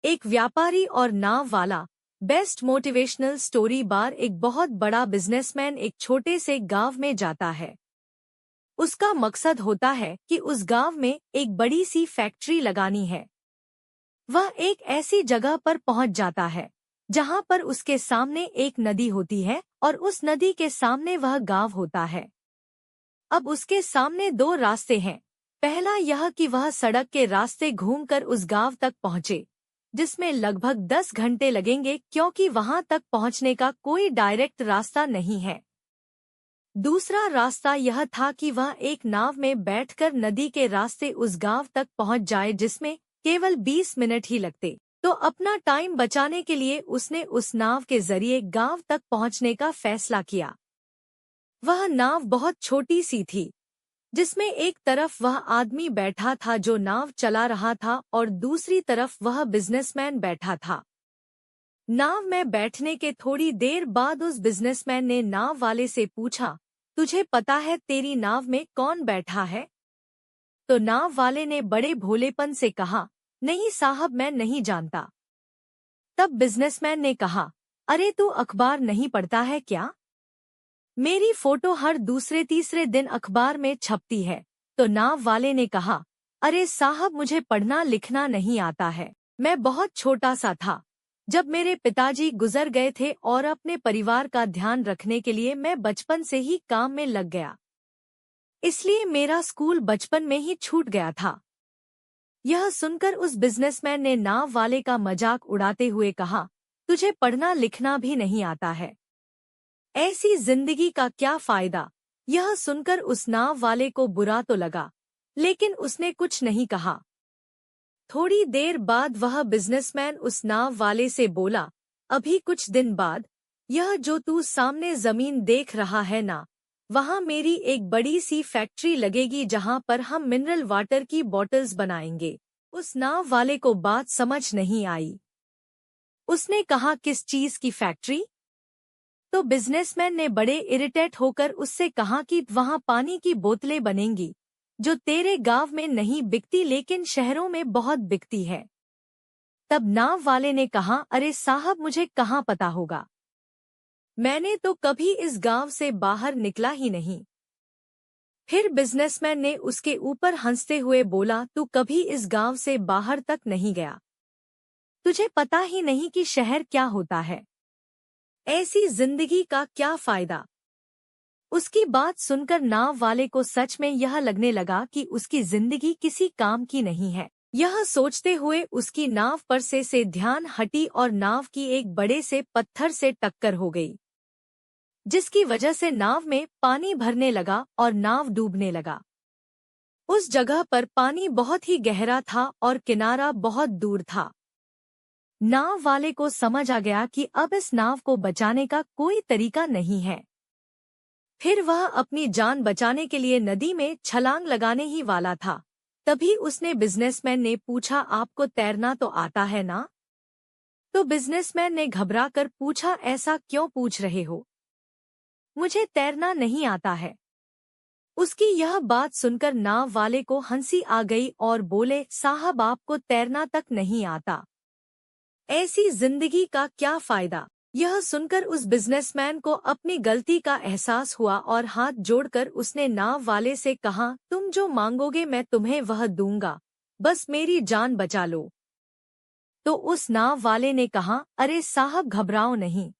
एक व्यापारी और नाव वाला। बेस्ट मोटिवेशनल स्टोरी बार। एक बहुत बड़ा बिजनेसमैन एक छोटे से गांव में जाता है। उसका मकसद होता है कि उस गांव में एक बड़ी सी फैक्ट्री लगानी है। वह एक ऐसी जगह पर पहुंच जाता है जहां पर उसके सामने एक नदी होती है और उस नदी के सामने वह गांव होता है। अब उसके सामने दो रास्ते हैं। पहला यह कि वह सड़क के रास्ते घूमकर उस गांव तक पहुंचे, जिसमें लगभग 10 घंटे लगेंगे क्योंकि वहां तक पहुंचने का कोई डायरेक्ट रास्ता नहीं है। दूसरा रास्ता यह था कि वह एक नाव में बैठकर नदी के रास्ते उस गांव तक पहुंच जाए, जिसमें केवल 20 मिनट ही लगते। तो अपना टाइम बचाने के लिए उसने उस नाव के जरिए गांव तक पहुंचने का फैसला किया। वह नाव बहुत छोटी सी थी, जिसमें एक तरफ वह आदमी बैठा था जो नाव चला रहा था और दूसरी तरफ वह बिजनेसमैन बैठा था। नाव में बैठने के थोड़ी देर बाद उस बिजनेसमैन ने नाव वाले से पूछा, तुझे पता है तेरी नाव में कौन बैठा है? तो नाव वाले ने बड़े भोलेपन से कहा, नहीं साहब, मैं नहीं जानता। तब बिजनेसमैन ने कहा, अरे तू अखबार नहीं पढ़ता है क्या? मेरी फोटो हर दूसरे तीसरे दिन अखबार में छपती है। तो नाव वाले ने कहा, अरे साहब, मुझे पढ़ना लिखना नहीं आता है। मैं बहुत छोटा सा था जब मेरे पिताजी गुजर गए थे और अपने परिवार का ध्यान रखने के लिए मैं बचपन से ही काम में लग गया, इसलिए मेरा स्कूल बचपन में ही छूट गया था। यह सुनकर उस बिजनेसमैन ने नाव वाले का मजाक उड़ाते हुए कहा, तुझे पढ़ना लिखना भी नहीं आता है, ऐसी जिंदगी का क्या फायदा? यह सुनकर उस नाव वाले को बुरा तो लगा, लेकिन उसने कुछ नहीं कहा। थोड़ी देर बाद वह बिजनेसमैन उस नाव वाले से बोला, अभी कुछ दिन बाद यह जो तू सामने जमीन देख रहा है ना, वहाँ मेरी एक बड़ी सी फैक्ट्री लगेगी जहाँ पर हम मिनरल वाटर की बॉटल्स बनाएंगे। उस नाव वाले को बात समझ नहीं आई। उसने कहा, किस चीज की फैक्ट्री? तो बिजनेसमैन ने बड़े इरिटेट होकर उससे कहा कि वहाँ पानी की बोतलें बनेंगी जो तेरे गांव में नहीं बिकती लेकिन शहरों में बहुत बिकती है। तब नाव वाले ने कहा, अरे साहब, मुझे कहाँ पता होगा, मैंने तो कभी इस गांव से बाहर निकला ही नहीं। फिर बिजनेसमैन ने उसके ऊपर हंसते हुए बोला, तू कभी इस गांव से बाहर तक नहीं गया, तुझे पता ही नहीं कि शहर क्या होता है, ऐसी जिंदगी का क्या फायदा? उसकी बात सुनकर नाव वाले को सच में यह लगने लगा कि उसकी जिंदगी किसी काम की नहीं है। यह सोचते हुए उसकी नाव पर से ध्यान हटी और नाव की एक बड़े से पत्थर से टक्कर हो गई, जिसकी वजह से नाव में पानी भरने लगा और नाव डूबने लगा। उस जगह पर पानी बहुत ही गहरा था और किनारा बहुत दूर था। नाव वाले को समझ आ गया कि अब इस नाव को बचाने का कोई तरीका नहीं है। फिर वह अपनी जान बचाने के लिए नदी में छलांग लगाने ही वाला था। तभी उसने बिजनेसमैन ने पूछा, आपको तैरना तो आता है ना? तो बिजनेसमैन ने घबराकर पूछा, ऐसा क्यों पूछ रहे हो? मुझे तैरना नहीं आता है। उसकी यह बात सुनकर नाव वाले को हंसी आ गई और बोले, साहब, आपको तैरना तक नहीं आता, ऐसी जिंदगी का क्या फायदा? यह सुनकर उस बिजनेसमैन को अपनी गलती का एहसास हुआ और हाथ जोड़कर उसने नाव वाले से कहा, तुम जो मांगोगे मैं तुम्हें वह दूंगा, बस मेरी जान बचा लो। तो उस नाव वाले ने कहा, अरे साहब, घबराओ नहीं,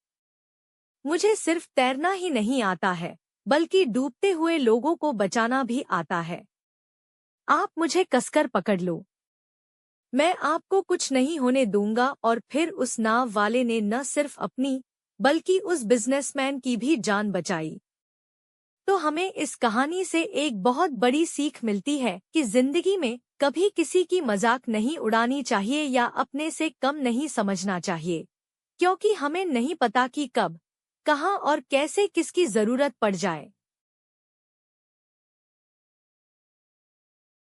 मुझे सिर्फ तैरना ही नहीं आता है बल्कि डूबते हुए लोगों को बचाना भी आता है। आप मुझे कसकर पकड़ लो, मैं आपको कुछ नहीं होने दूंगा। और फिर उस नाव वाले ने न सिर्फ अपनी बल्कि उस बिजनेसमैन की भी जान बचाई। तो हमें इस कहानी से एक बहुत बड़ी सीख मिलती है कि जिंदगी में कभी किसी की मजाक नहीं उड़ानी चाहिए या अपने से कम नहीं समझना चाहिए, क्योंकि हमें नहीं पता कि कब, कहाँ और कैसे किसकी जरूरत पड़ जाए।